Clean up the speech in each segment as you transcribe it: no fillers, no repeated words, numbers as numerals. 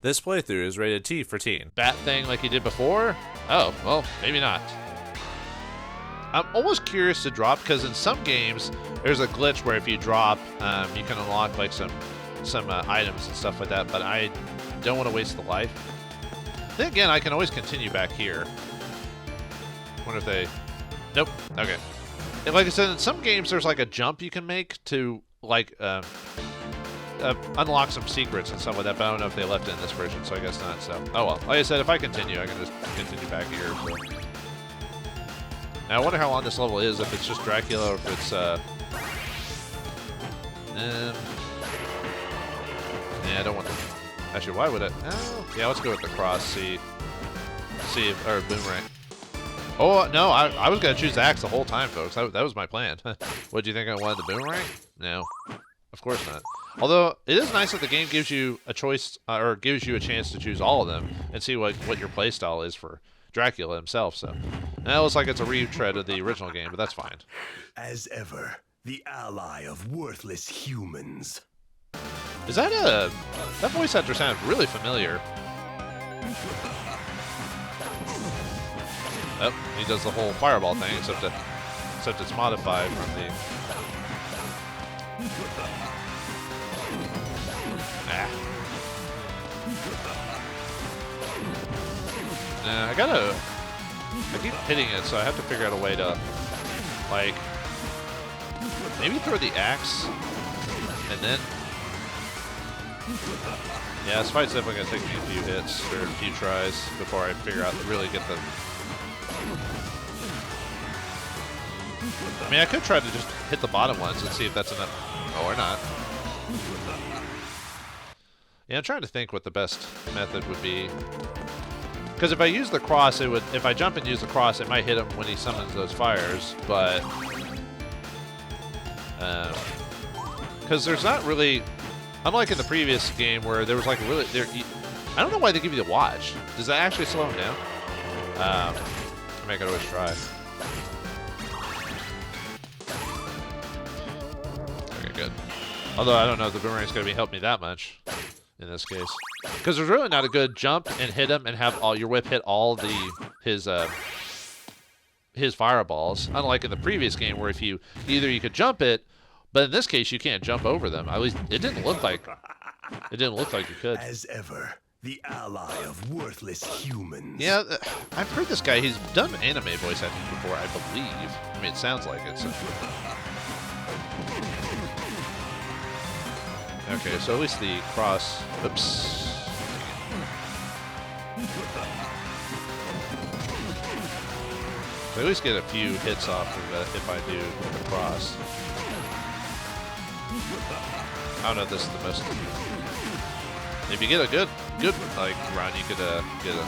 This playthrough is rated T for teen. Bat thing like you did before? Oh, well, maybe not. I'm almost curious to drop, because in some games, there's a glitch where if you drop, you can unlock like some items and stuff like that, but I don't want to waste the life. Then again, I can always continue back here. Wonder if they... Nope. Okay. And like I said, in some games, there's like a jump you can make to like unlock some secrets and stuff like that, but I don't know if they left it in this version, so I guess not. So, oh well. Like I said, if I continue, I can just continue back here. So. Now, I wonder how long this level is, if it's just Dracula or if it's, yeah, I don't want to... Actually, why would it... Oh, yeah, let's go with the cross, see if... Or boomerang. Oh, no, I was going to choose the axe the whole time, folks. That was my plan. What, do you think I wanted the boomerang? No, of course not. Although, it is nice that the game gives you a choice, or gives you a chance to choose all of them and see what your playstyle is for Dracula himself, so... That looks like it's a retread of the original game, but that's fine. As ever, the ally of worthless humans. Is that that voice actor sounded really familiar. Oh, he does the whole fireball thing, except it's modified from the... Ah. Nah, I keep hitting it, so I have to figure out a way to, like, maybe throw the axe, and then... Yeah, this fight's definitely going to take me a few hits, or a few tries, before I figure out to really get the... I mean, I could try to just hit the bottom ones and see if that's enough. Oh, or not. Yeah, I'm trying to think what the best method would be. Because if I use the cross, it would... If I jump and use the cross, it might hit him when he summons those fires, but... Because there's not really... Unlike in the previous game where there was like really... I don't know why they give you the watch. Does that actually slow him down? I mean, I could always try. Okay, good. Although I don't know if the boomerang's going to help me that much in this case. Because there's really not a good jump and hit him and have all your whip hit all his fireballs. Unlike in the previous game where if you could jump it, but in this case you can't jump over them. At least it didn't look like you could. As ever, the ally of worthless humans. Yeah, I've heard this guy. He's done anime voice acting before, I believe. I mean, it sounds like it. So. Okay, so at least the cross... Oops. So I at least get a few hits off of it if I do the cross. I don't know if this is the best. If you get a good like run, you could get a...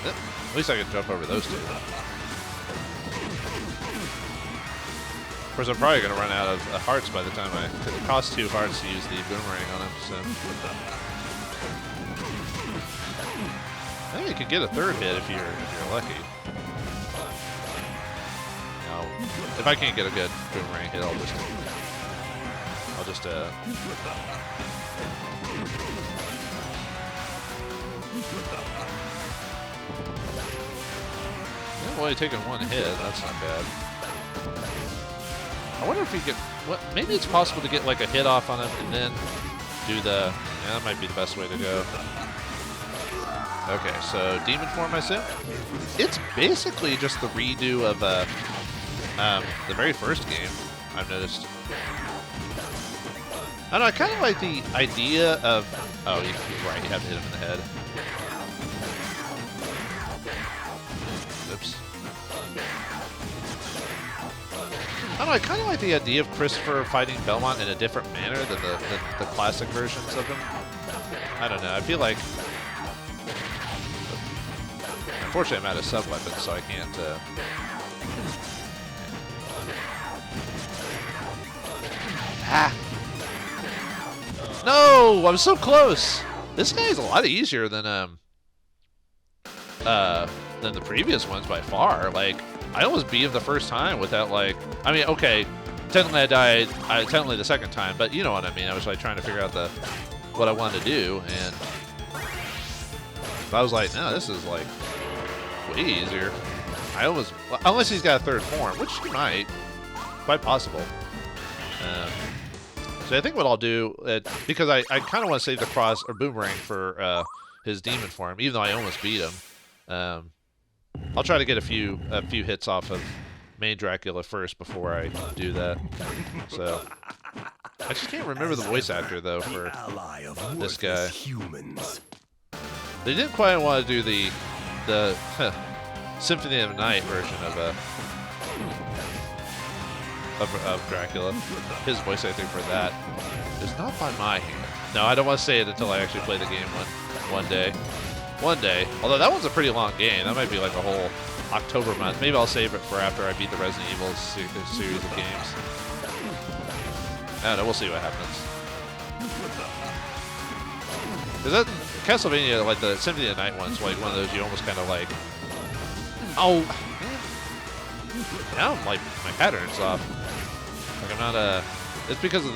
At least I can jump over those two. Of course, I'm probably going to run out of hearts by the time because it costs 2 hearts to use the boomerang on him, so... I think you could get a 3rd hit if you're lucky. Now, if I can't get a good boomerang hit, I'll just yeah, well, you're taking 1 hit, that's not bad. I wonder if you get... Maybe it's possible to get like a hit off on him and then do the... Yeah, that might be the best way to go. Okay, so Demon Form, I said. It's basically just the redo of the very first game, I've noticed. I don't know, I kind of like the idea of... Oh, you're right, you have to hit him in the head. Oops. I don't know, I kind of like the idea of Christopher fighting Belmont in a different manner than the classic versions of him. I don't know, I feel like... Unfortunately, I'm out of sub-weapons, so I can't... Ah! No! I'm so close! This guy's a lot easier than the previous ones by far. Like, I almost beat him the first time without, like... I mean, okay, technically I died technically the second time, but you know what I mean. I was, like, trying to figure out what I wanted to do, and But I was like, no, this is like way easier. I almost, well, unless he's got a third form, which he might, quite possible. So I think what I'll do, because I kind of want to save the cross or boomerang for his demon form, even though I almost beat him. I'll try to get a few hits off of main Dracula first before I do that. So I just can't remember the voice actor though for this guy. They didn't quite want to do the Symphony of the Night version of Dracula. His voice acting for that is not by my hand. No, I don't want to say it until I actually play the game one day. One day. Although that one's a pretty long game. That might be like a whole October month. Maybe I'll save it for after I beat the Resident Evil series of games. I don't know. We'll see what happens. Because that Castlevania, like the Symphony of the Night one's like one of those you almost kind of like, oh, man. Now I'm like, my pattern's off. Like I'm not it's because of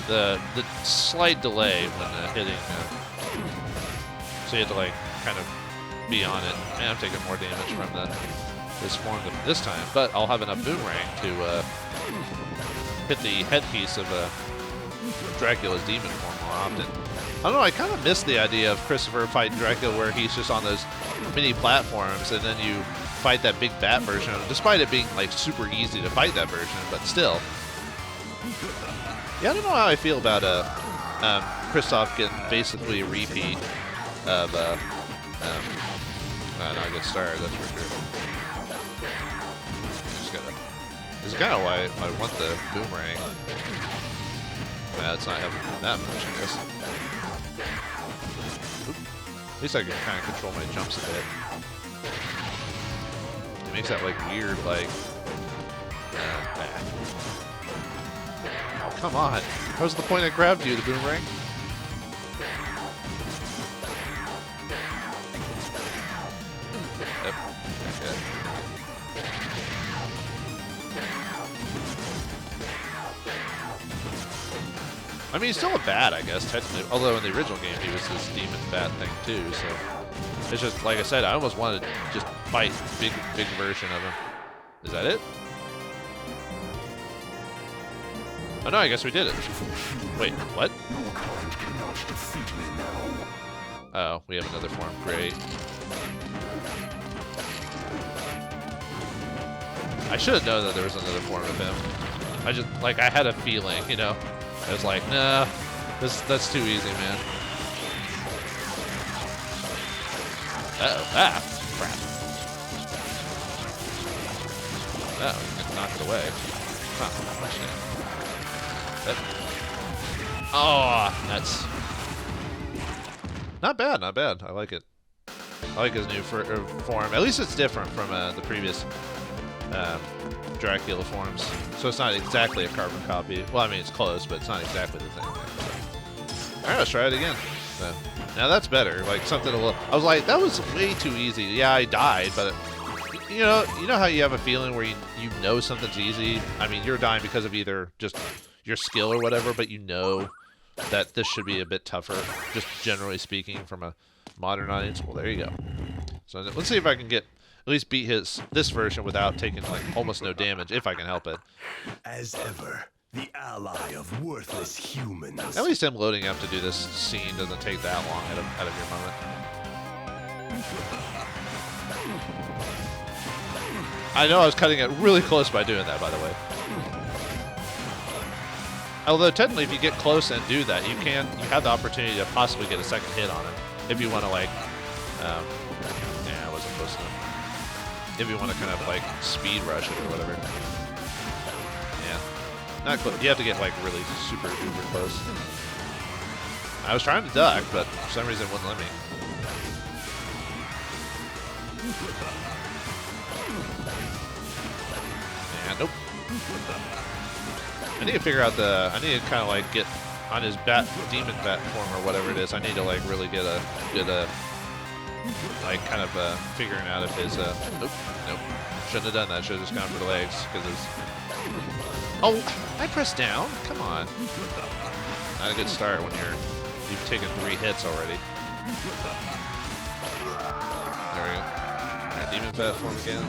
the slight delay when hitting. So you have to like kind of be on it. Man, I'm taking more damage from this form this time, but I'll have enough boomerang to hit the headpiece of Dracula's demon form more often. I don't know, I kind of miss the idea of Christopher fighting Dracula where he's just on those mini platforms and then you fight that big bat version of it, despite it being like super easy to fight that version, but still. Yeah, I don't know how I feel about Christoph getting basically a repeat of not a good start, that's for sure. Just gotta, this is kind of why I want the boomerang. It's not having that much, I guess. Oop. At least I can kind of control my jumps a bit. It makes that like weird, like. Oh, come on! That was the point I grabbed you, the boomerang. Yep. Okay. I mean, he's still a bat, I guess, technically. Although in the original game, he was this demon bat thing too. So it's just like I said, I almost wanted to just fight big version of him. Is that it? Oh no, I guess we did it. Wait, what? Oh, we have another form. Great. I should have known that there was another form of him. I just, like, I had a feeling, you know? I was like, nah, that's too easy, man. Uh-oh, crap. Oh, we knocked it away. Huh, much damage. Oh, that's not bad, not bad. I like it. I like his new form. At least it's different from the previous Dracula forms. So it's not exactly a carbon copy. Well, I mean, it's close, but it's not exactly the same thing. All right, let's try it again. So, now that's better. Like something a little. I was like, that was way too easy. Yeah, I died, but you know how you have a feeling where you know something's easy. I mean, you're dying because of either just your skill or whatever, but you know that this should be a bit tougher, just generally speaking, from a modern audience. Well, there you go. So let's see if I can get at least beat this version without taking like almost no damage, if I can help it. As ever, the ally of worthless humans. At least him loading up to do this scene doesn't take that long out of your moment. I know I was cutting it really close by doing that, by the way. Although technically, if you get close and do that, you have the opportunity to possibly get a second hit on it if you want to like. Yeah, I wasn't close enough. If you want to kind of like speed rush it or whatever. Yeah, not close. You have to get like really super close. I was trying to duck, but for some reason it wouldn't let me. Yeah, nope. I need to figure out I need to kind of like get on his demon bat form or whatever it is. I need to like really get a good, like kind of figuring out if his, nope, shouldn't have done that. Should have just gone for the legs because it's, oh, I pressed down. Come on. Not a good start when you're you've taken 3 hits already. There we go. Alright, demon platform again.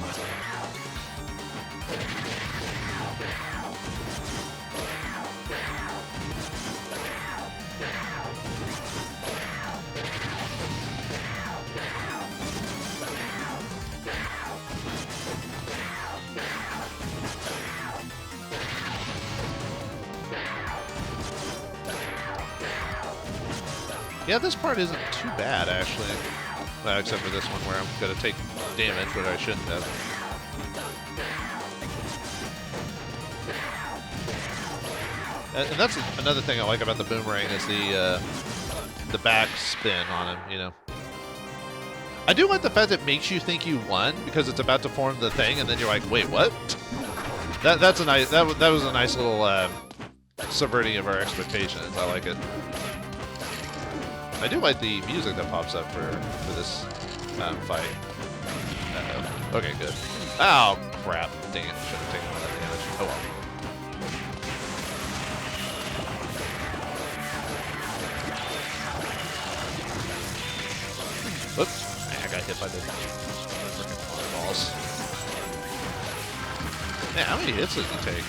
Yeah, this part isn't too bad, actually. Well, except for this one where I'm going to take damage, but I shouldn't have. And that's another thing I like about the boomerang is the back spin on him, you know. I do like the fact that it makes you think you won because it's about to form the thing, and then you're like, wait, what? That's a nice. That was a nice little subverting of our expectations. I like it. I do like the music that pops up for this fight. Okay, good. Oh, crap. Dang it. Should have taken all that damage. Oh, well. Whoops. I got hit by the freaking fireballs. Man, how many hits does he take?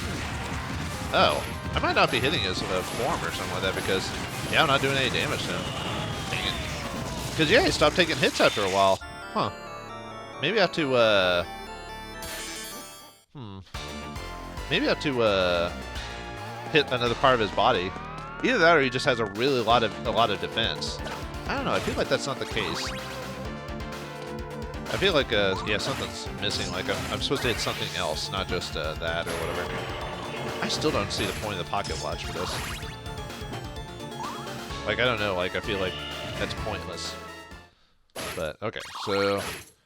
Oh. I might not be hitting his form or something like that because, yeah, I'm not doing any damage to him. Dang it. Because, yeah, he stopped taking hits after a while. Huh. Maybe I have to, Maybe I have to, hit another part of his body. Either that or he just has a lot of defense. I don't know. I feel like that's not the case. I feel like, yeah, something's missing. Like, I'm supposed to hit something else, not just, that or whatever. I still don't see the point of the pocket watch for this. Like, I don't know, like, I feel like that's pointless. But, okay, so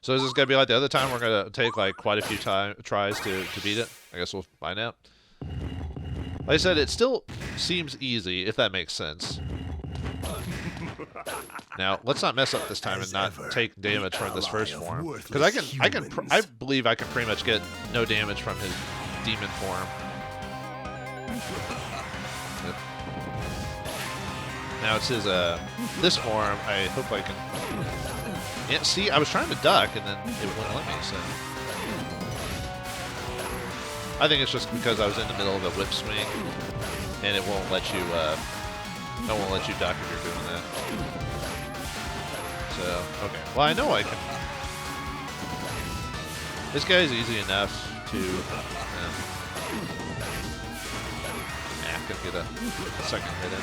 is this gonna be like the other time we're gonna take, like, quite a few tries to beat it? I guess we'll find out. Like I said, it still seems easy, if that makes sense. Now, let's not mess up this time and not take damage from this first form. Because I believe I can pretty much get no damage from his demon form. Yep. Now it's his, this form, I hope I can... Yeah, see, I was trying to duck, and then it wouldn't let me, so... I think it's just because I was in the middle of a whip swing, and it won't let you, it won't let you duck if you're doing that. So, okay. Well, I know I can... This guy's easy enough to... Gonna get a second hit in.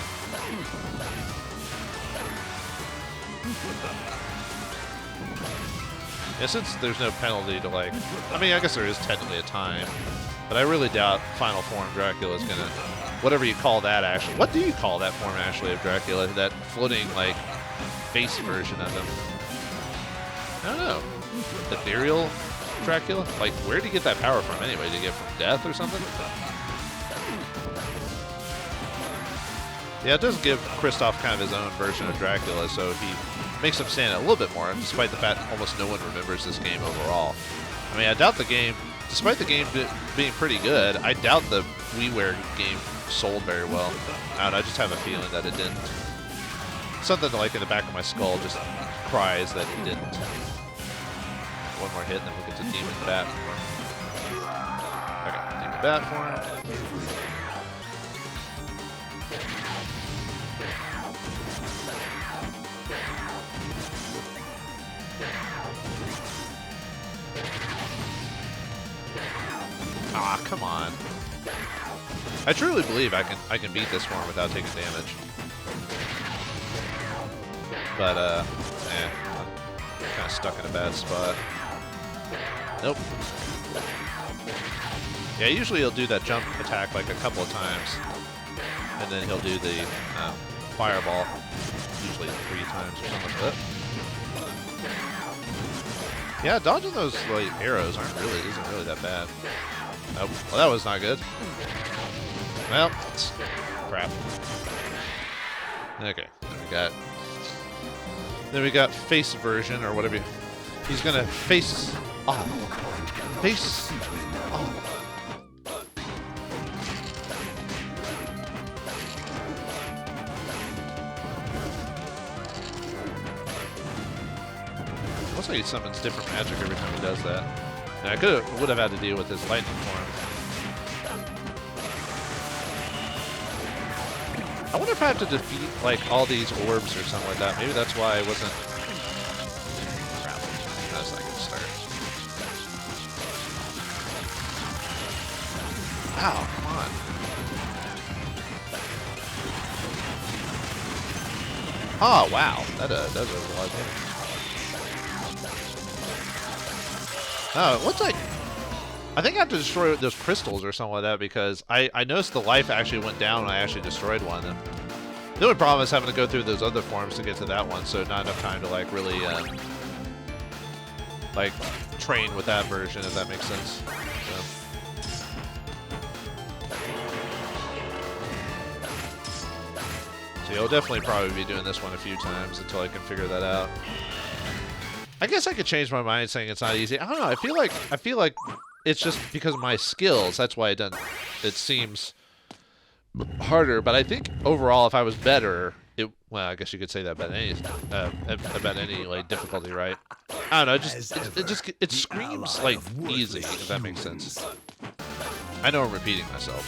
Yeah, since there's no penalty to, like... I mean, I guess there is technically a time, but I really doubt Final Form Dracula is gonna... Whatever you call that, actually. What do you call that form, actually, of Dracula? That floating, like, face version of him? I don't know. Ethereal Dracula? Like, where did he get that power from, anyway? Did he get it from death or something? Yeah, it does give Christoph kind of his own version of Dracula, so he makes him stand out a little bit more, despite the fact almost no one remembers this game overall. I mean, I doubt the game, despite the game being pretty good, I doubt the WiiWare game sold very well. I just have a feeling that it didn't. Something like in the back of my skull just cries that it didn't. One more hit, and then we'll get to Demon Bat form. Okay, Demon Bat form. Ah, come on. I truly believe I can beat this form without taking damage. But I'm kind of stuck in a bad spot. Nope. Yeah, usually he'll do that jump attack like a couple of times, and then he'll do the fireball, usually 3 times or something like that. Yeah, dodging those like arrows isn't really that bad. Oh, well, that was not good. Well, crap. Okay, then we got face version or whatever. He's gonna face off. Face off. Looks like he summons different magic every time he does that. And I would have had to deal with his lightning form. I wonder if I have to defeat like all these orbs or something like that. Maybe that's why I wasn't. That's not a good start. Wow, come on. Oh wow, that does a lot of damage. Oh, what's like? I think I have to destroy those crystals or something like that because I noticed the life actually went down when I actually destroyed one of them. The only problem is having to go through those other forms to get to that one, so not enough time to like really like train with that version, if that makes sense. So you'll definitely probably be doing this one a few times until I can figure that out. I guess I could change my mind saying it's not easy. I don't know. I feel like it's just because of my skills. That's why it seems harder. But I think overall, if I was better, well, I guess you could say that about any like difficulty, right? I don't know. It screams like easy, if that makes sense. I know I'm repeating myself.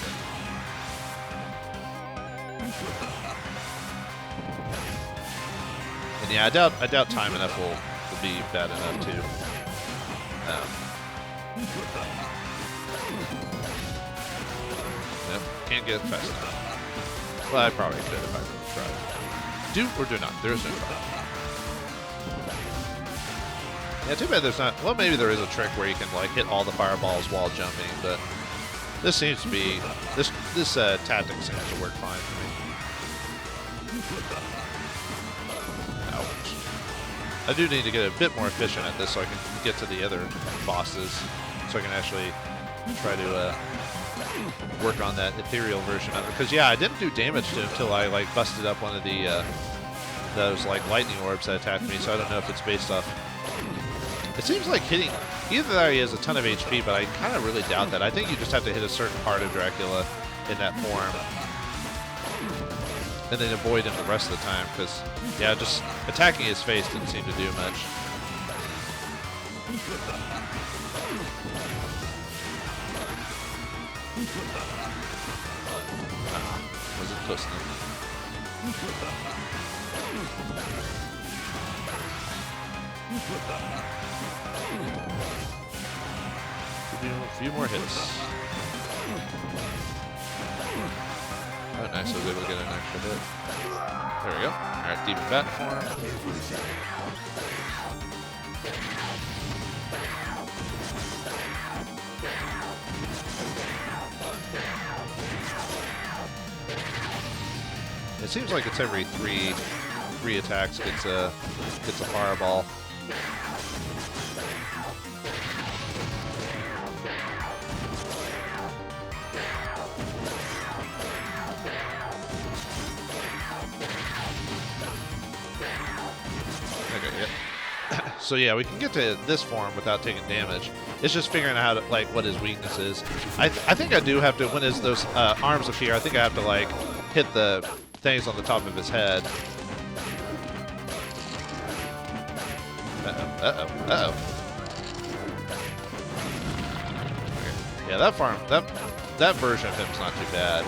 And yeah, I doubt time enough will be bad enough too. Nope, can't get it fast enough. Well, I probably could if I really tried. Do or do not. There is no try. Yeah, too bad there's not. Well, maybe there is a trick where you can like hit all the fireballs while jumping, but this seems to be this tactic seems to work fine for me. I do need to get a bit more efficient at this so I can get to the other bosses, so I can actually try to work on that ethereal version of it. Because yeah, I didn't do damage to him until I like busted up one of the those like lightning orbs that attacked me. So I don't know if it's based off. It seems like hitting either that or he has a ton of HP, but I kind of really doubt that. I think you just have to hit a certain part of Dracula in that form, and then avoid him the rest of the time, because, yeah, just attacking his face didn't seem to do much. Wasn't close enough. A few more hits. Oh, nice. I was able to get an extra hit. There we go. Alright, demon bat form. It seems like it's every three attacks gets a fireball. So yeah, we can get to this form without taking damage. It's just figuring out how to, like, what his weakness is. I think I do have to, when those arms appear, I think I have to, like, hit the things on the top of his head. Uh-oh. Okay. Yeah, that version of him's not too bad.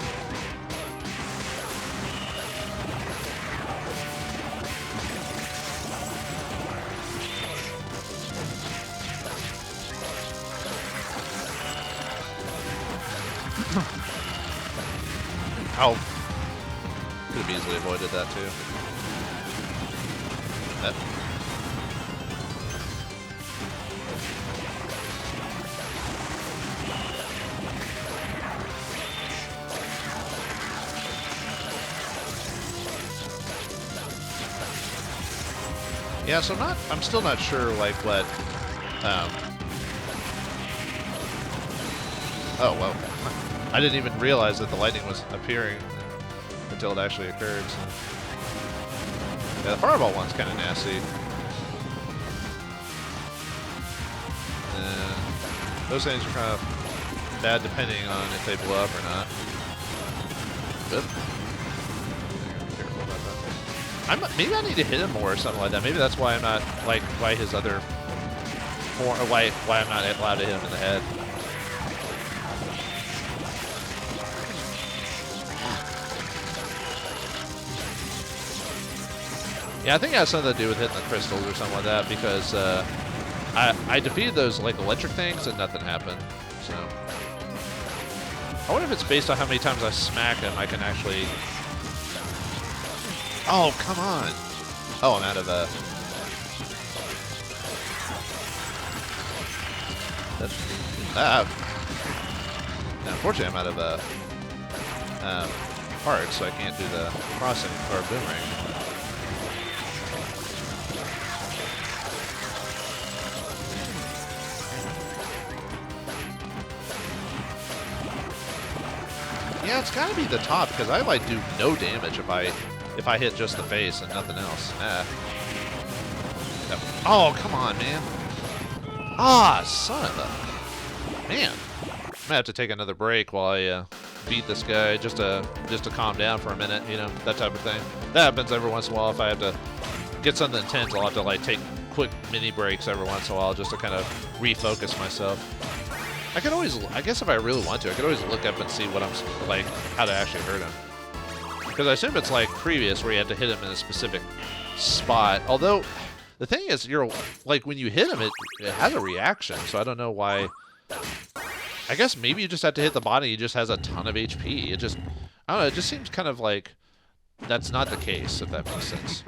Oh, could have easily avoided that too. Yeah, so I'm still not sure like what. Oh well. I didn't even realize that the lightning was appearing until it actually occurred. So. Yeah, the fireball one's kind of nasty. And those things are kind of bad depending on if they blow up or not. Good. Careful about that. Maybe I need to hit him more or something like that. Maybe that's why I'm not, like, why his other form, or why I'm not allowed to hit him in the head. Yeah, I think it has something to do with hitting the crystals or something like that, because I defeated those, like, electric things and nothing happened, so. I wonder if it's based on how many times I smack him, I can actually... Oh, come on! Oh, I'm out of unfortunately, I'm out of parts, so I can't do the crossing or boomerang. Yeah, it's gotta be the top, because I, like, do no damage if I hit just the face and nothing else. Yep. Oh, come on, man. Ah, son of a... Man. I'm gonna have to take another break while I beat this guy just to calm down for a minute, you know, that type of thing. That happens every once in a while. If I have to get something intense, I'll have to, like, take quick mini breaks every once in a while just to kind of refocus myself. I could always, I guess if I really want to, I could always look up and see what I'm, like, how to actually hurt him. Because I assume it's like previous where you had to hit him in a specific spot. Although, the thing is, you're, like, when you hit him, it has a reaction, so I don't know why. I guess maybe you just have to hit the body, he just has a ton of HP. It just, I don't know, it just seems kind of like that's not the case, if that makes sense.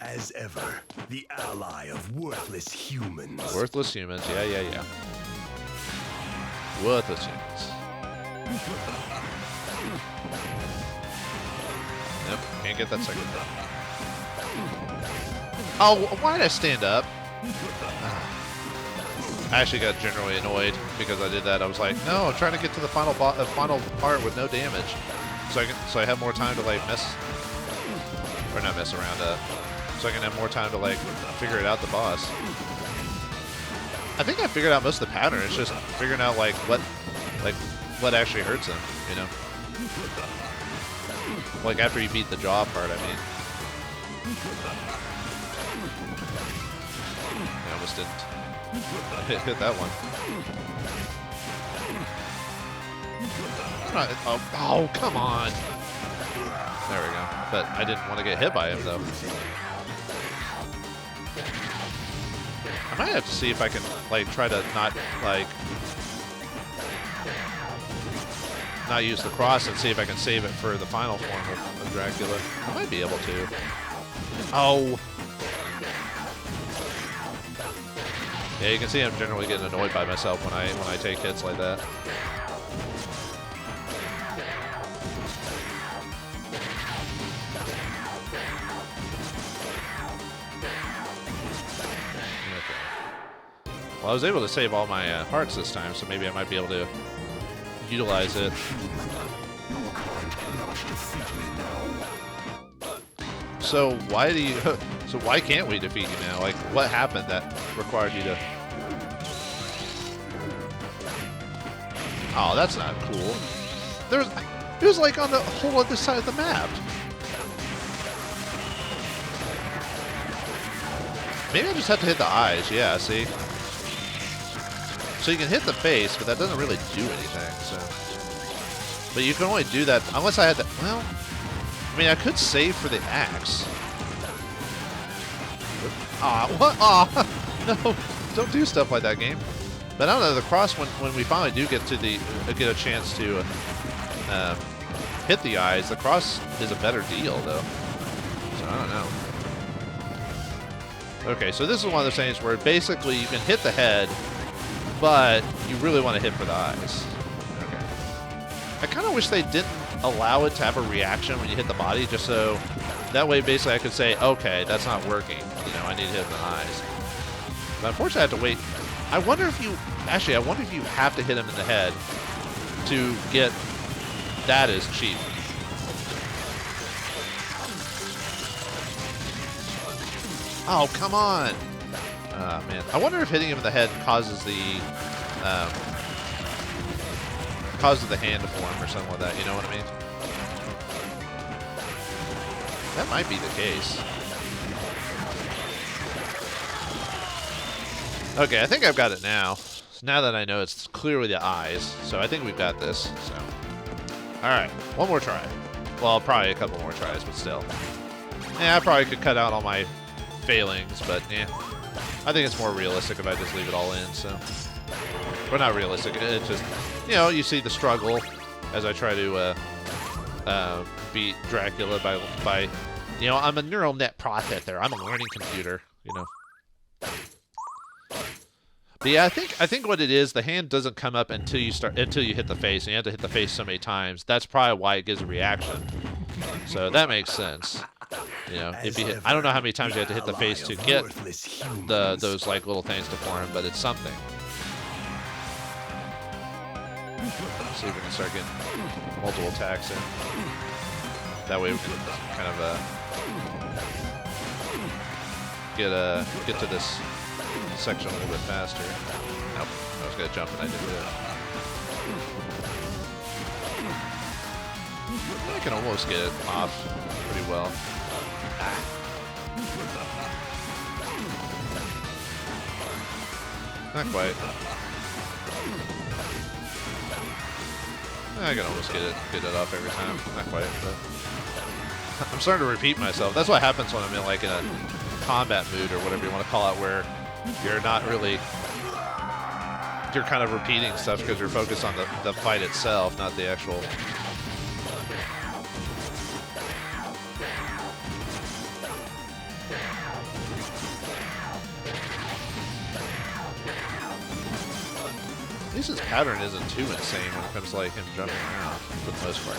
As ever, the ally of worthless humans. Worthless humans, yeah. Worthless humans. Nope, can't get that second one. Oh, why did I stand up? I actually got generally annoyed because I did that. I was like, no, I'm trying to get to the final part with no damage, so I have more time to, like, not mess around, so I can have more time to, like, figure it out the boss. I think I figured out most of the pattern. It's just figuring out, like, what actually hurts him, you know? Like, after you beat the jaw part, I mean. I almost didn't hit that one. Oh, come on! There we go. But I didn't want to get hit by him, though. I might have to see if I can, like, try to not use the cross and see if I can save it for the final form of Dracula. I might be able to. Oh! Yeah, you can see I'm generally getting annoyed by myself when I take hits like that. Well, I was able to save all my hearts this time, so maybe I might be able to utilize it. So why do you? So why can't we defeat you now? Like, what happened that required you to? Oh, that's not cool. It was like on the whole other side of the map. Maybe I just have to hit the eyes. Yeah, see. So you can hit the face, but that doesn't really do anything, so... But you can only do that unless I had to... Well, I mean, I could save for the axe. Ah, what? Ah, no, don't do stuff like that, game. But I don't know, the cross, when we finally do get to get a chance to hit the eyes, the cross is a better deal, though. So I don't know. Okay, so this is one of those things where basically you can hit the head, but you really want to hit for the eyes. Okay. I kind of wish they didn't allow it to have a reaction when you hit the body, just so that way basically I could say, okay, that's not working. You know, I need to hit the eyes. But unfortunately I have to wait. I wonder if you, actually, I wonder if you have to hit him in the head to get that as cheap. Oh, come on. Man. I wonder if hitting him in the head causes the hand to form or something like that. You know what I mean? That might be the case. Okay, I think I've got it now. Now that I know it's clearly the eyes, so I think we've got this. So, all right, one more try. Well, probably a couple more tries, but still. Yeah, I probably could cut out all my failings, but yeah, I think it's more realistic if I just leave it all in. So, or not realistic. It's just, you know, you see the struggle as I try to beat Dracula by, you know, I'm a neural net processor. I'm a learning computer. You know. But yeah, I think what it is, the hand doesn't come up until you hit the face, and you have to hit the face so many times. That's probably why it gives a reaction. So that makes sense. You know, if you hit, I don't know how many times you have to hit the face to get those like little things to form, but it's something. Let's see if we can start getting multiple attacks in. That way we can kind of get to this section a little bit faster. Nope, I was gonna jump and I didn't do it. I can almost get it off pretty well. Not quite. I can almost get it off every time. Not quite, but I'm starting to repeat myself. That's what happens when I'm in like a combat mood or whatever you want to call it, where you're not really, you're kind of repeating stuff because you're focused on the fight itself, not the actual. At least his pattern isn't too insane when it comes to like him jumping around for the most part.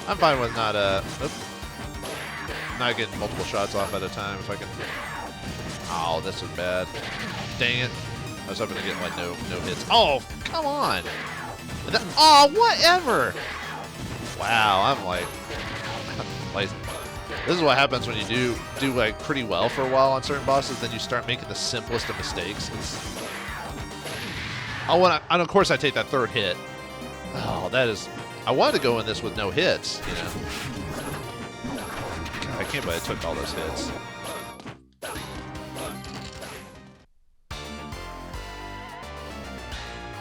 I'm fine with not getting multiple shots off at a time if I can. Oh, this is bad. Dang it! I was hoping to get like no hits. Oh, come on! Oh, whatever! Wow, I'm like, this is what happens when you do like pretty well for a while on certain bosses. Then you start making the simplest of mistakes. And of course I take that third hit. Oh, that is. I wanted to go in this with no hits, you know. God, I can't believe I took all those hits.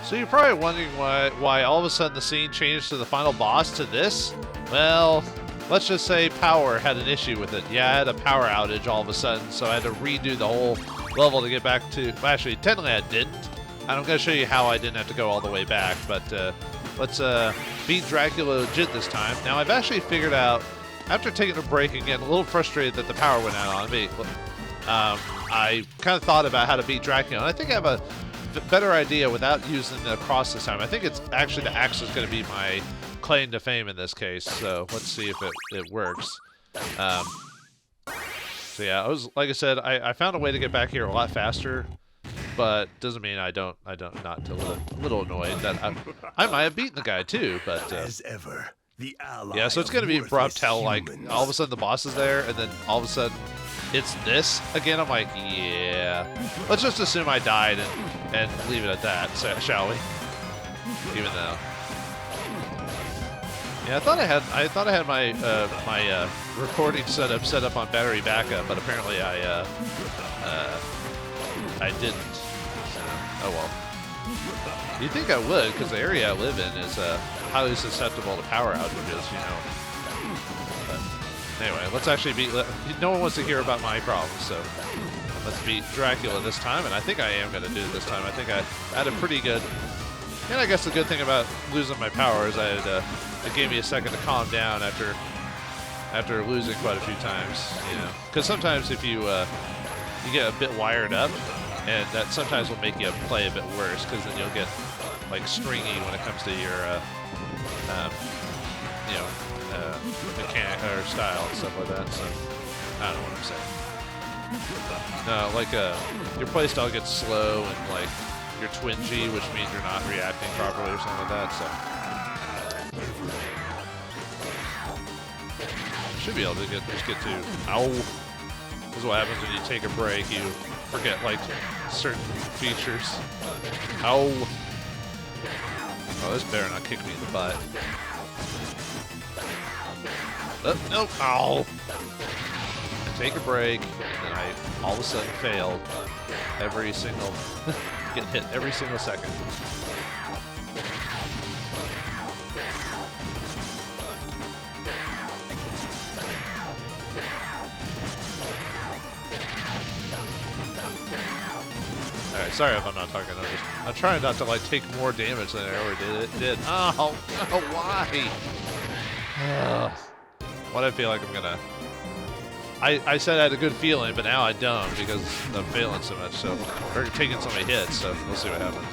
So you're probably wondering why all of a sudden the scene changed to the final boss to this? Well, let's just say power had an issue with it. Yeah, I had a power outage all of a sudden, so I had to redo the whole level to get back to... Well, actually, technically I didn't. And I'm going to show you how I didn't have to go all the way back, but let's beat Dracula legit this time. Now, I've actually figured out, after taking a break and getting a little frustrated that the power went out on me, I kind of thought about how to beat Dracula, and I think I have a better idea without using the cross this time. I think it's actually the axe is going to be my claim to fame in this case, so let's see if it works. So yeah, like I said, I found a way to get back here a lot faster, but doesn't mean not a little annoyed that I might have beaten the guy too, but As ever, the ally yeah, so it's going to be abrupt how like all of a sudden the boss is there and then all of a sudden it's this again. I'm like, yeah, let's just assume I died and leave it at that, shall we? Even though, yeah, I thought I had my my recording set up on battery backup, but apparently I didn't. Oh well. You'd think I would, because the area I live in is highly susceptible to power outages, you know. But anyway, let's actually beat. No one wants to hear about my problems, so let's beat Dracula this time, and I think I am going to do it this time. I think I had a pretty good. And I guess the good thing about losing my power is it gave me a second to calm down after losing quite a few times, you know. Because sometimes if you get a bit wired up, and that sometimes will make you play a bit worse, because then you'll get like stringy when it comes to your you know, mechanic or style and stuff like that. So I don't know what I'm saying. No, like your playstyle gets slow and like you're twingy, which means you're not reacting properly or something like that. So should be able to just get to. Ow! This is what happens when you take a break. You forget, like, certain features. Oh. Oh, this better not kick me in the butt. Nope. Ow. I take a break, and then I all of a sudden fail every single, get hit every single second. Alright, sorry if I'm not talking. I'm trying not to like take more damage than I already did. Oh, no, why? Why do I feel like I'm gonna... I said I had a good feeling, but now I don't because I'm failing so much, so... Or taking so many hits, so we'll see what happens,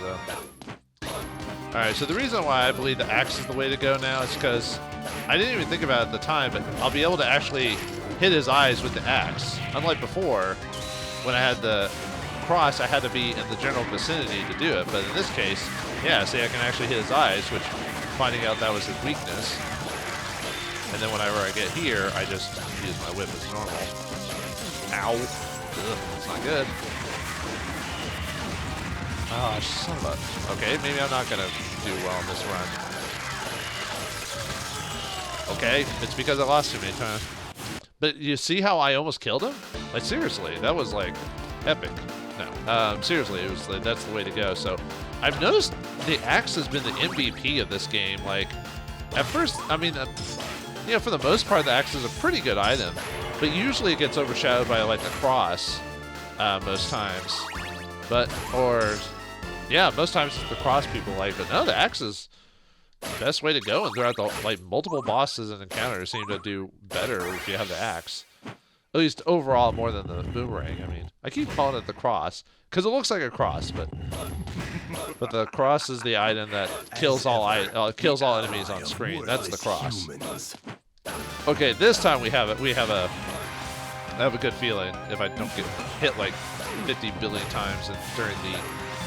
Alright, so the reason why I believe the axe is the way to go now is because I didn't even think about it at the time, but I'll be able to actually hit his eyes with the axe. Unlike before, when I had the cross, I had to be in the general vicinity to do it, but in this case, yeah, see, I can actually hit his eyes, which, finding out that was his weakness. And then whenever I get here, I just use my whip as normal. Ow. Ugh, it's not good. Oh, son of a... Okay, maybe I'm not going to do well in this run. Okay, it's because I lost too many times. But you see how I almost killed him? Like, seriously, that was, like, epic. No, seriously, it was like, that's the way to go. So, I've noticed the axe has been the MVP of this game. Like, at first, I mean... you know, for the most part, the axe is a pretty good item, but usually it gets overshadowed by, like, the cross, most times. Yeah, most times it's the cross people like, but no, the axe is the best way to go, and throughout the, like, multiple bosses and encounters seem to do better if you have the axe. At least overall, more than the boomerang, I mean. I keep calling it the cross, because it looks like a cross, but the cross is the item that kills all enemies on screen. That's the cross. Okay, this time I have a good feeling if I don't get hit like 50 billion times during the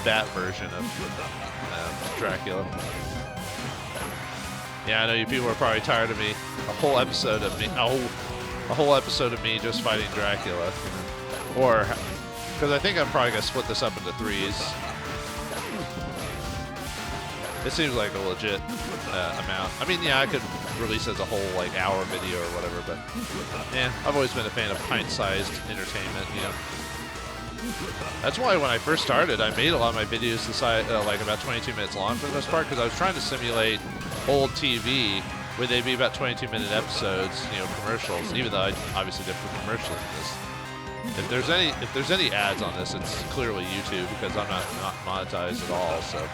bat version of Dracula. Yeah, I know you people are probably tired of me. A whole episode of me just fighting Dracula, or because I think I'm probably gonna split this up into threes. It seems like a legit amount. I mean, yeah, I could release as a whole, like, hour video or whatever, but, yeah, I've always been a fan of pint-sized entertainment, you know. That's why when I first started, I made a lot of my videos like about 22 minutes long for the most part, because I was trying to simulate old TV where they'd be about 22-minute episodes, you know, commercials, even though I obviously did put commercials in this. If there's any ads on this, it's clearly YouTube, because I'm not monetized at all, so...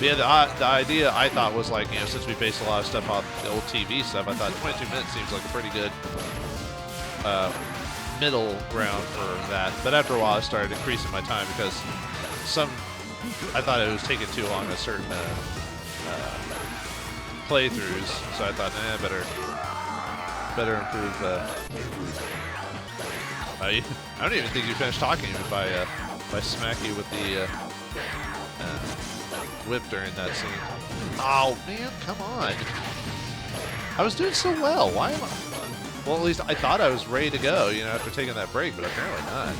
yeah, the idea I thought was like, you know, since we based a lot of stuff off the old TV stuff, I thought 22 minutes seems like a pretty good middle ground for that. But after a while, I started increasing my time because I thought it was taking too long with certain playthroughs. So I thought, better improve. I don't even think you finished talking if I smack you with the whip during that scene. Oh, man, come on. I was doing so well. Why am I... Well, at least I thought I was ready to go, you know, after taking that break, but apparently not.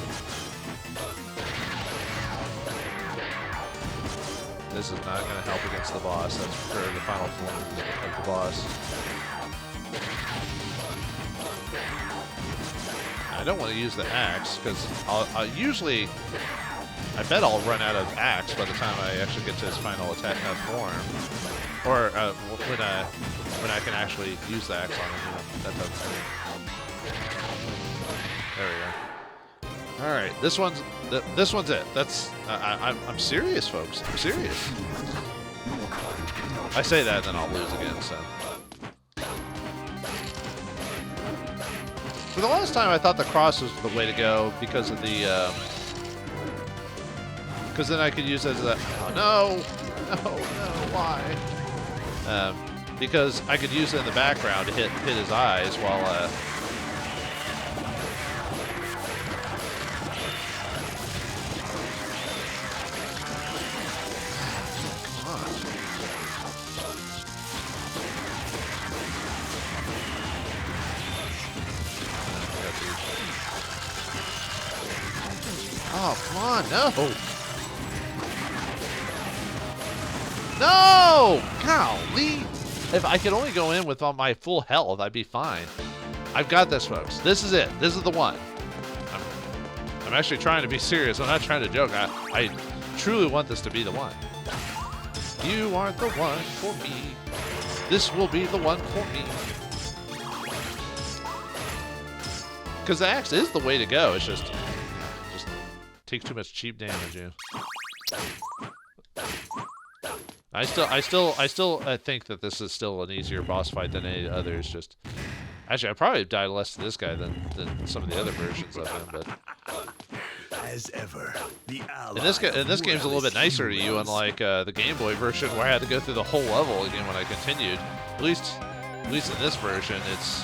This is not going to help against the boss. That's for the final form of the boss. I don't want to use the axe, because I'll usually... I bet I'll run out of axe by the time I actually get to his final attack form, or when I can actually use the axe on him. You know, that type of thing. There we go. All right, this one's it. That's I'm serious, folks. I'm serious. I say that, then I'll lose again. So. For the last time, I thought the cross was the way to go because of the. Because then I could use it as a... Oh, no, why? Because I could use it in the background to hit his eyes while... Come on. Oh, come on, no. No! Golly! If I could only go in with all my full health, I'd be fine. I've got this, folks. This is it. This is the one. I'm actually trying to be serious. I'm not trying to joke. I truly want this to be the one. You aren't the one for me. This will be the one for me. Because the axe is the way to go. It's just takes too much cheap damage, you know. I still think that this is still an easier boss fight than any others. Just actually, I probably died less to this guy than some of the other versions of him. But As ever, the and this game's a little bit nicer to you, unlike the Game Boy version where I had to go through the whole level again when I continued. At least in this version, it's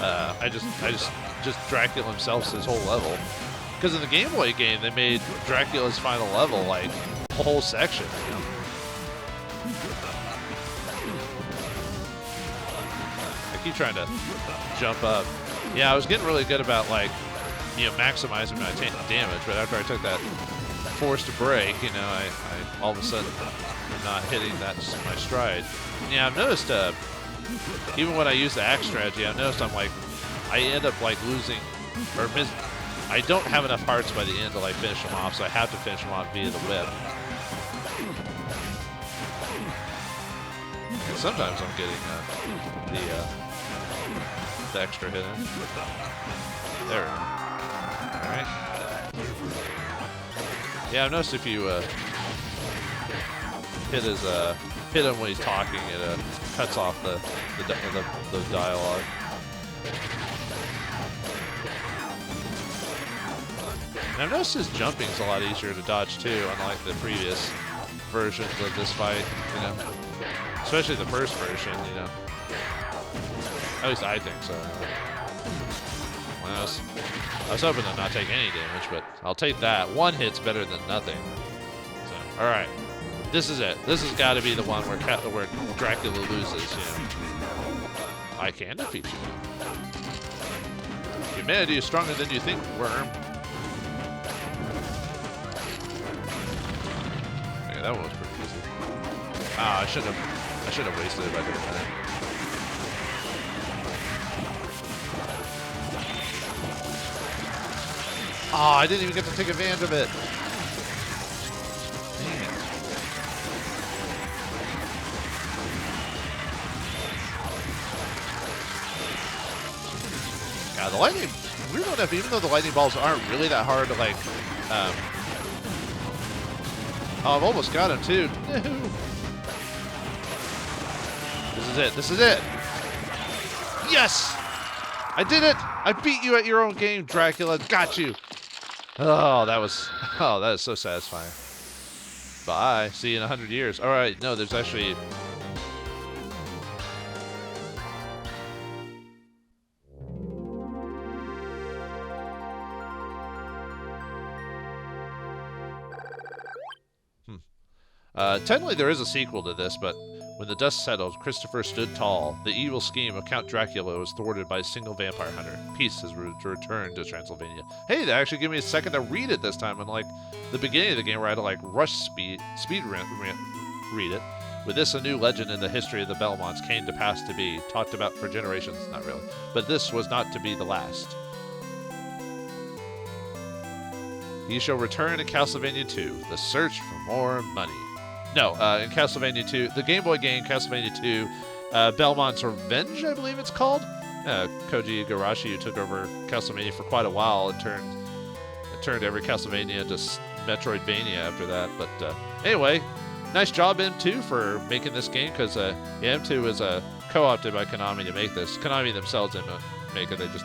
I just Dracula himself's his whole level. Because in the Game Boy game, they made Dracula's final level like a whole section. You know? I keep trying to jump up. Yeah, I was getting really good about maximizing my damage, but after I took that forced break, I all of a sudden am not hitting my stride. Yeah, I've noticed even when I use the axe strategy, I've noticed I end up losing or I don't have enough hearts by the end to finish them off, so I have to finish them off via the whip. And sometimes I'm getting the extra hit in. There we go. Alright. Yeah, I've noticed if you hit him when he's talking, it cuts off the dialogue. And I've noticed his jumping's a lot easier to dodge too, unlike the previous versions of this fight, Especially the first version, At least I think so. I was hoping to not take any damage, but I'll take that. One hit's better than nothing. So, alright. This is it. This has got to be the one where Dracula loses, I can defeat you. Humanity is stronger than you think, worm. Yeah, that one was pretty easy. Ah, I should have wasted it by doing that. Oh, I didn't even get to take advantage of it. Dang it. God, the lightning, weird enough, even though the lightning balls aren't really that hard to oh, I've almost got him too. No. This is it. Yes! I did it! I beat you at your own game, Dracula. Got you. Oh, that is so satisfying. Bye. See you in 100 years. All right. No, there's actually. Technically, there is a sequel to this, but when the dust settled, Christopher stood tall. The evil scheme of Count Dracula was thwarted by a single vampire hunter. Peace has returned to Transylvania. Hey, they actually gave me a second to read it this time, unlike the beginning of the game where I had to rush speed read it. With this, a new legend in the history of the Belmonts came to pass to be, talked about for generations, not really, but this was not to be the last. He shall return in Castlevania 2, the search for more money. No, in Castlevania 2, the Game Boy game, Castlevania 2, Belmont's Revenge, I believe it's called. Koji Igarashi, who took over Castlevania for quite a while, and turned every Castlevania into Metroidvania after that. But anyway, nice job, M2, for making this game, because M2 was co-opted by Konami to make this. Konami themselves didn't make it; they just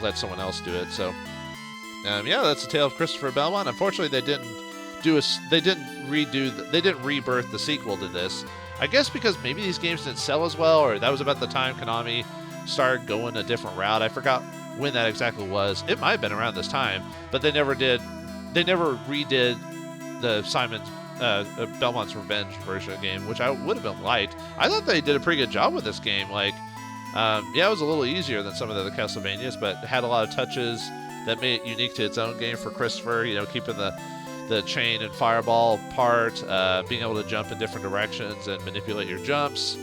let someone else do it. So, yeah, that's the tale of Christopher Belmont. Unfortunately, they didn't rebirth the sequel to this. I guess because maybe these games didn't sell as well, or that was about the time Konami started going a different route. I forgot when that exactly was. It might have been around this time, but they never did. They never redid the Simon Belmont's Revenge version of the game, which I would have been liked. I thought they did a pretty good job with this game. Yeah, it was a little easier than some of the other Castlevanias, but it had a lot of touches that made it unique to its own game for Christopher. You know, keeping the chain and fireball part, being able to jump in different directions and manipulate your jumps.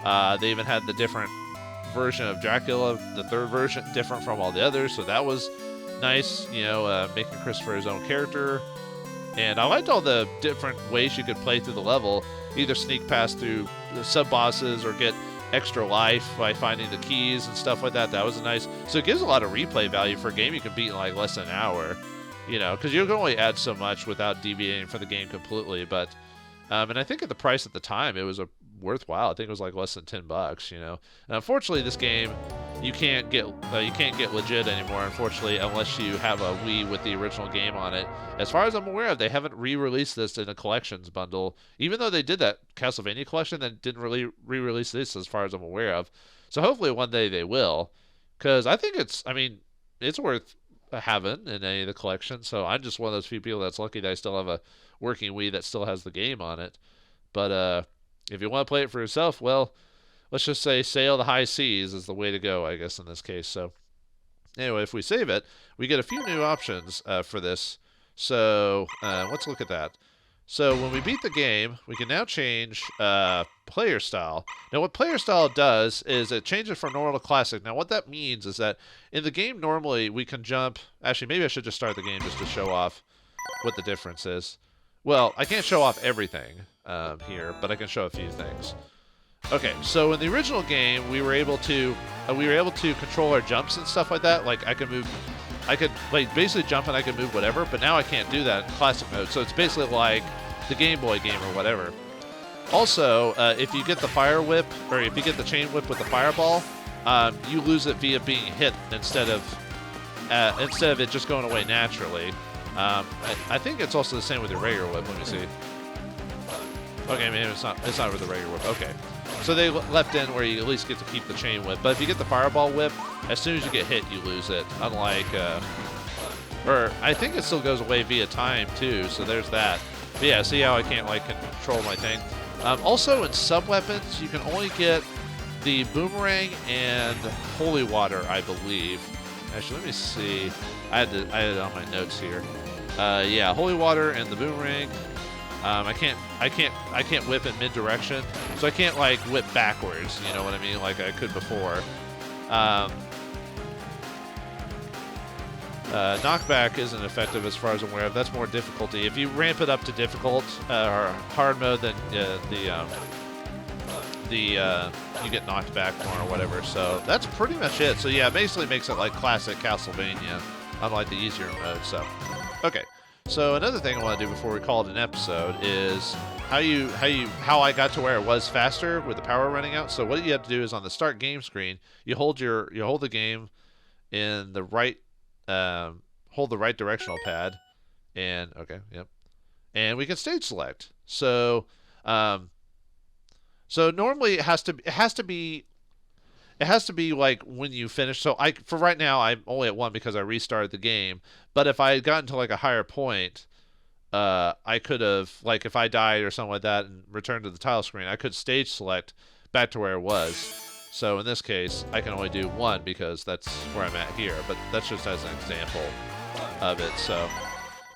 They even had the different version of Dracula, the third version, different from all the others, so that was nice, you know, making Christopher his own character. And I liked all the different ways you could play through the level, either sneak past through the sub-bosses or get extra life by finding the keys and stuff like that. That was nice. So it gives a lot of replay value for a game you can beat in like less than an hour, you know, because you can only add so much without deviating from the game completely. But and I think at the price at the time, it was a worthwhile. I think it was like less than $10, you know. And unfortunately, this game you can't get legit anymore, unfortunately, unless you have a Wii with the original game on it. As far as I'm aware of, they haven't re-released this in a collections bundle, even though they did that Castlevania collection, then didn't really re-release this as far as I'm aware of. So hopefully one day they will, because I think it's worth having in any of the collections. So I'm just one of those few people that's lucky that I still have a working Wii that still has the game on it. But if you want to play it for yourself, well, let's just say sail the high seas is the way to go, I guess, in this case. So anyway, if we save it, we get a few new options for this. So let's look at that. So when we beat the game, we can now change player style. Now what player style does is it changes from normal to classic. Now what that means is that in the game normally we can jump. Actually, maybe I should just start the game just to show off what the difference is. Well, I can't show off everything here, but I can show a few things. Okay, so in the original game, we were able to control our jumps and stuff like that. Like I could like basically jump and I could move whatever, but now I can't do that in classic mode. So it's basically like the Game Boy game or whatever. Also, if you get the fire whip, or if you get the chain whip with the fireball, you lose it via being hit instead of it just going away naturally. I think it's also the same with your regular whip. Let me see. Okay, maybe it's not with the regular whip. Okay. So they left in where you at least get to keep the chain whip. But if you get the fireball whip, as soon as you get hit, you lose it. Unlike, or I think it still goes away via time too. So there's that. But yeah, see how I can't like control my thing. Also in sub-weapons, you can only get the boomerang and holy water, I believe. Actually, let me see. I had it on my notes here. Yeah, holy water and the boomerang. I can't whip in mid-direction, so I can't like whip backwards. You know what I mean? Like I could before. Knockback isn't effective as far as I'm aware of. That's more difficulty. If you ramp it up to difficult or hard mode, then you get knocked back more or whatever. So that's pretty much it. So yeah, it basically makes it like classic Castlevania, unlike the easier mode. So okay. So another thing I want to do before we call it an episode is how I got to where I was faster with the power running out. So what you have to do is on the start game screen, you hold the game in the right hold the right directional pad, and okay, yep, and we can stage select. So so normally it has to be like when you finish. So for right now I'm only at 1 because I restarted the game. But if I had gotten to like a higher point, I could have, like if I died or something like that and returned to the title screen, I could stage select back to where it was. So in this case, I can only do 1 because that's where I'm at here. But that's just as an example of it. So,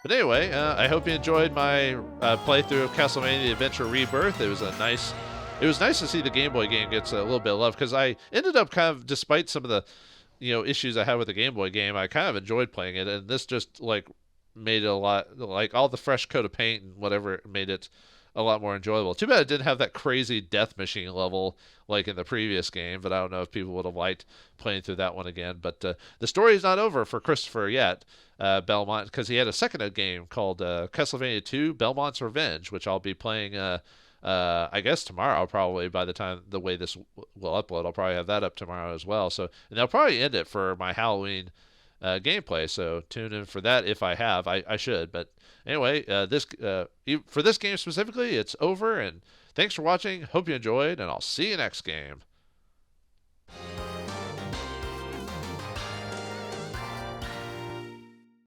but anyway, I hope you enjoyed my playthrough of Castlevania: The Adventure ReBirth. It was nice to see the Game Boy game gets a little bit of love, because I ended up kind of, despite some of the, issues I had with the Game Boy game, I kind of enjoyed playing it, and this just like made it a lot, like all the fresh coat of paint and whatever made it a lot more enjoyable. Too bad it didn't have that crazy death machine level like in the previous game, but I don't know if people would have liked playing through that one again. But the story is not over for Christopher yet, Belmont, because he had a second game called Castlevania 2: Belmont's Revenge, which I'll be playing I guess tomorrow, probably. By the time the way this will upload, I'll probably have that up tomorrow as well. So, and I'll probably end it for my Halloween gameplay. So tune in for that if I have. I should. But anyway, for this game specifically, it's over. And thanks for watching. Hope you enjoyed, and I'll see you next game.